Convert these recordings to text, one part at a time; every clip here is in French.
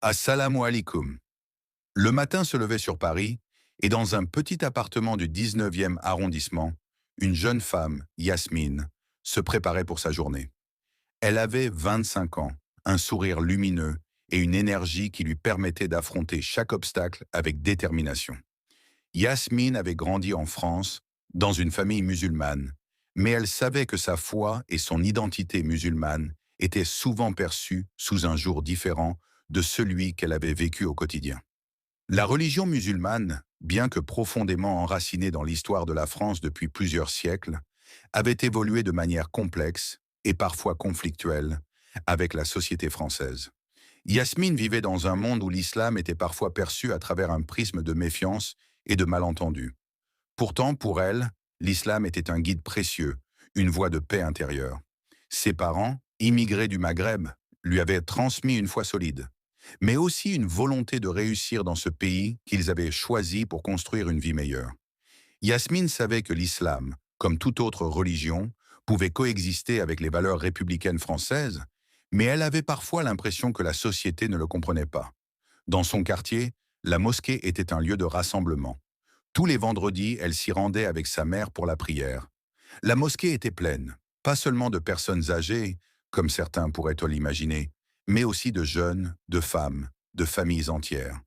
Assalamu alaikum. Le matin se levait sur Paris, et dans un petit appartement du 19e arrondissement, une jeune femme, Yasmine, se préparait pour sa journée. Elle avait 25 ans, un sourire lumineux et une énergie qui lui permettait d'affronter chaque obstacle avec détermination. Yasmine avait grandi en France, dans une famille musulmane, mais elle savait que sa foi et son identité musulmane étaient souvent perçues sous un jour différent de celui qu'elle avait vécu au quotidien. La religion musulmane, bien que profondément enracinée dans l'histoire de la France depuis plusieurs siècles, avait évolué de manière complexe et parfois conflictuelle avec la société française. Yasmine vivait dans un monde où l'islam était parfois perçu à travers un prisme de méfiance et de malentendus. Pourtant, pour elle, l'islam était un guide précieux, une voie de paix intérieure. Ses parents, immigrés du Maghreb, lui avaient transmis une foi solide, mais aussi une volonté de réussir dans ce pays qu'ils avaient choisi pour construire une vie meilleure. Yasmine savait que l'islam, comme toute autre religion, pouvait coexister avec les valeurs républicaines françaises, mais elle avait parfois l'impression que la société ne le comprenait pas. Dans son quartier, la mosquée était un lieu de rassemblement. Tous les vendredis, elle s'y rendait avec sa mère pour la prière. La mosquée était pleine, pas seulement de personnes âgées, comme certains pourraient l'imaginer, mais aussi de jeunes, de femmes, de familles entières.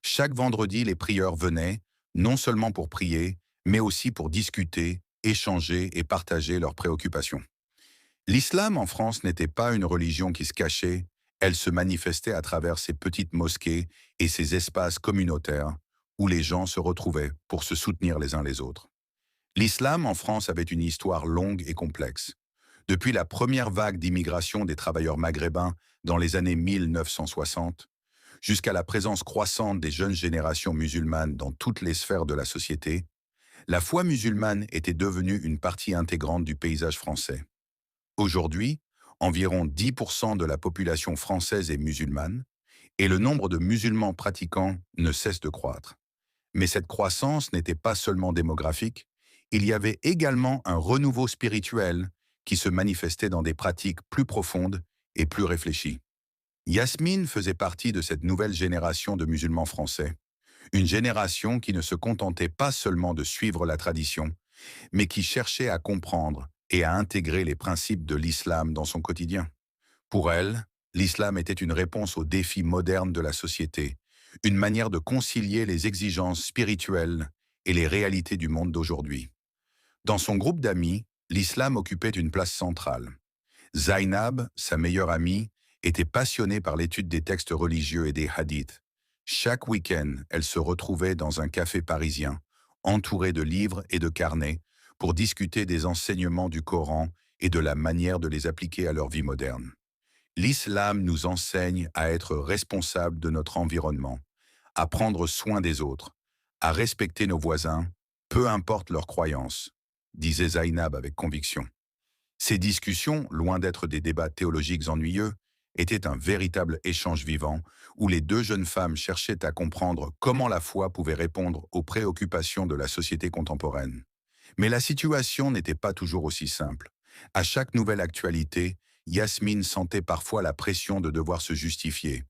Chaque vendredi, les prieurs venaient, non seulement pour prier, mais aussi pour discuter, échanger et partager leurs préoccupations. L'islam en France n'était pas une religion qui se cachait, elle se manifestait à travers ces petites mosquées et ces espaces communautaires où les gens se retrouvaient pour se soutenir les uns les autres. L'islam en France avait une histoire longue et complexe. Depuis la première vague d'immigration des travailleurs maghrébins dans les années 1960, jusqu'à la présence croissante des jeunes générations musulmanes dans toutes les sphères de la société, la foi musulmane était devenue une partie intégrante du paysage français. Aujourd'hui, environ 10% de la population française est musulmane, et le nombre de musulmans pratiquants ne cesse de croître. Mais cette croissance n'était pas seulement démographique, il y avait également un renouveau spirituel qui se manifestait dans des pratiques plus profondes et plus réfléchies. Yasmine faisait partie de cette nouvelle génération de musulmans français, une génération qui ne se contentait pas seulement de suivre la tradition, mais qui cherchait à comprendre et à intégrer les principes de l'islam dans son quotidien. Pour elle, l'islam était une réponse aux défis modernes de la société, une manière de concilier les exigences spirituelles et les réalités du monde d'aujourd'hui. Dans son groupe d'amis, l'islam occupait une place centrale. Zainab, sa meilleure amie, était passionnée par l'étude des textes religieux et des hadiths. Chaque week-end, elle se retrouvait dans un café parisien, entourée de livres et de carnets, pour discuter des enseignements du Coran et de la manière de les appliquer à leur vie moderne. L'islam nous enseigne à être responsables de notre environnement, à prendre soin des autres, à respecter nos voisins, peu importe leurs croyances, disait Zainab avec conviction. Ces discussions, loin d'être des débats théologiques ennuyeux, étaient un véritable échange vivant où les deux jeunes femmes cherchaient à comprendre comment la foi pouvait répondre aux préoccupations de la société contemporaine. Mais la situation n'était pas toujours aussi simple. À chaque nouvelle actualité, Yasmine sentait parfois la pression de devoir se justifier.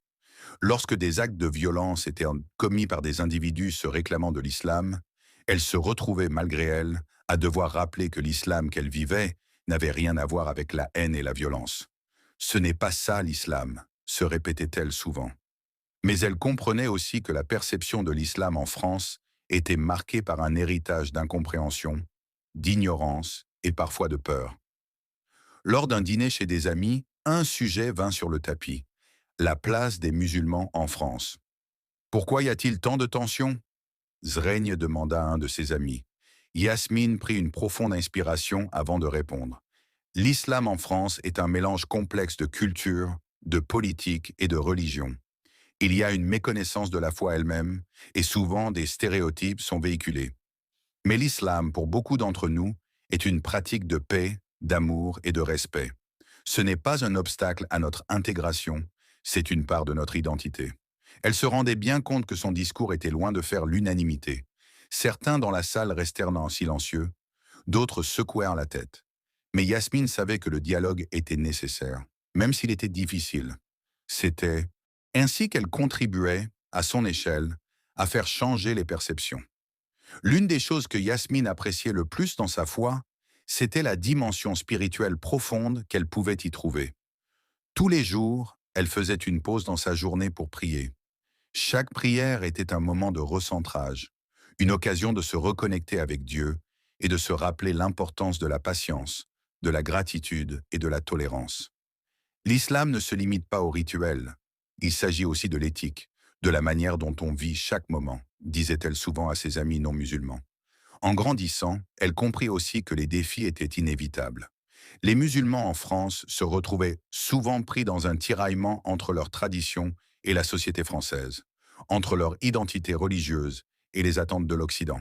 Lorsque des actes de violence étaient commis par des individus se réclamant de l'islam, elle se retrouvait malgré elle à devoir rappeler que l'islam qu'elle vivait n'avait rien à voir avec la haine et la violence. Ce n'est pas ça l'islam, se répétait-elle souvent. Mais elle comprenait aussi que la perception de l'islam en France était marquée par un héritage d'incompréhension, d'ignorance et parfois de peur. Lors d'un dîner chez des amis, un sujet vint sur le tapis, la place des musulmans en France. Pourquoi y a-t-il tant de tensions? Zreigne demanda à un de ses amis. Yasmine prit une profonde inspiration avant de répondre. L'islam en France est un mélange complexe de culture, de politique et de religion. Il y a une méconnaissance de la foi elle-même et souvent des stéréotypes sont véhiculés. Mais l'islam, pour beaucoup d'entre nous, est une pratique de paix, d'amour et de respect. Ce n'est pas un obstacle à notre intégration, c'est une part de notre identité. Elle se rendait bien compte que son discours était loin de faire l'unanimité. Certains dans la salle restèrent silencieux, d'autres secouèrent la tête. Mais Yasmine savait que le dialogue était nécessaire, même s'il était difficile. C'était ainsi qu'elle contribuait, à son échelle, à faire changer les perceptions. L'une des choses que Yasmine appréciait le plus dans sa foi, c'était la dimension spirituelle profonde qu'elle pouvait y trouver. Tous les jours, elle faisait une pause dans sa journée pour prier. Chaque prière était un moment de recentrage, une occasion de se reconnecter avec Dieu et de se rappeler l'importance de la patience, de la gratitude et de la tolérance. L'islam ne se limite pas au rituel, il s'agit aussi de l'éthique, de la manière dont on vit chaque moment, disait-elle souvent à ses amis non musulmans. En grandissant, elle comprit aussi que les défis étaient inévitables. Les musulmans en France se retrouvaient souvent pris dans un tiraillement entre leur tradition et la société française, entre leur identité religieuse et les attentes de l'Occident.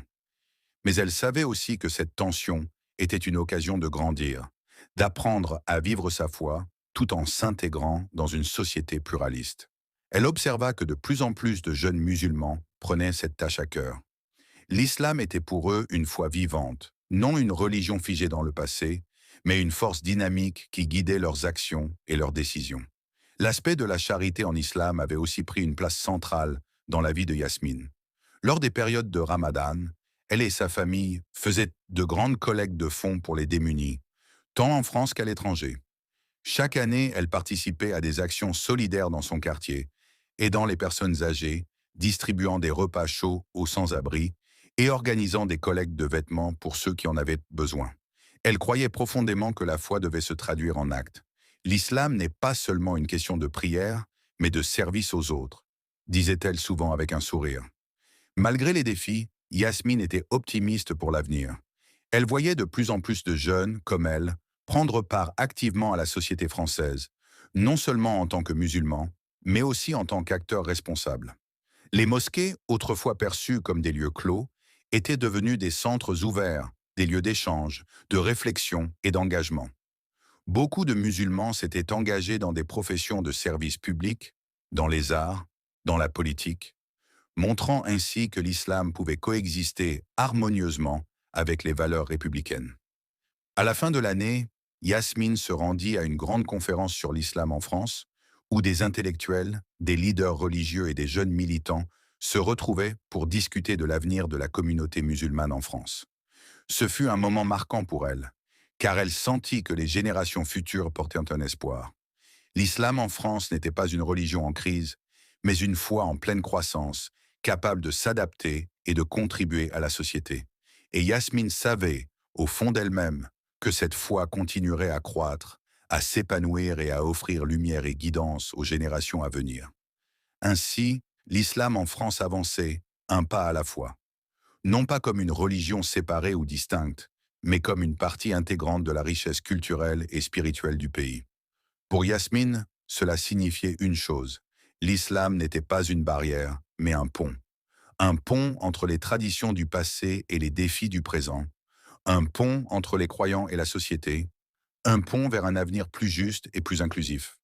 Mais elle savait aussi que cette tension était une occasion de grandir, d'apprendre à vivre sa foi tout en s'intégrant dans une société pluraliste. Elle observa que de plus en plus de jeunes musulmans prenaient cette tâche à cœur. L'islam était pour eux une foi vivante, non une religion figée dans le passé, mais une force dynamique qui guidait leurs actions et leurs décisions. L'aspect de la charité en islam avait aussi pris une place centrale dans la vie de Yasmine. Lors des périodes de Ramadan, elle et sa famille faisaient de grandes collectes de fonds pour les démunis, tant en France qu'à l'étranger. Chaque année, elle participait à des actions solidaires dans son quartier, aidant les personnes âgées, distribuant des repas chauds aux sans-abri et organisant des collectes de vêtements pour ceux qui en avaient besoin. Elle croyait profondément que la foi devait se traduire en actes. L'islam n'est pas seulement une question de prière, mais de service aux autres, disait-elle souvent avec un sourire. Malgré les défis, Yasmine était optimiste pour l'avenir. Elle voyait de plus en plus de jeunes, comme elle, prendre part activement à la société française, non seulement en tant que musulmans, mais aussi en tant qu'acteurs responsables. Les mosquées, autrefois perçues comme des lieux clos, étaient devenues des centres ouverts, des lieux d'échange, de réflexion et d'engagement. Beaucoup de musulmans s'étaient engagés dans des professions de service public, dans les arts, dans la politique, montrant ainsi que l'islam pouvait coexister harmonieusement avec les valeurs républicaines. À la fin de l'année, Yasmine se rendit à une grande conférence sur l'islam en France, où des intellectuels, des leaders religieux et des jeunes militants se retrouvaient pour discuter de l'avenir de la communauté musulmane en France. Ce fut un moment marquant pour elle, car elle sentit que les générations futures portaient un espoir. L'islam en France n'était pas une religion en crise, mais une foi en pleine croissance, capable de s'adapter et de contribuer à la société. Et Yasmine savait, au fond d'elle-même, que cette foi continuerait à croître, à s'épanouir et à offrir lumière et guidance aux générations à venir. Ainsi, l'islam en France avançait, un pas à la fois. Non pas comme une religion séparée ou distincte, mais comme une partie intégrante de la richesse culturelle et spirituelle du pays. Pour Yasmine, cela signifiait une chose. L'islam n'était pas une barrière, mais un pont. Un pont entre les traditions du passé et les défis du présent. Un pont entre les croyants et la société. Un pont vers un avenir plus juste et plus inclusif.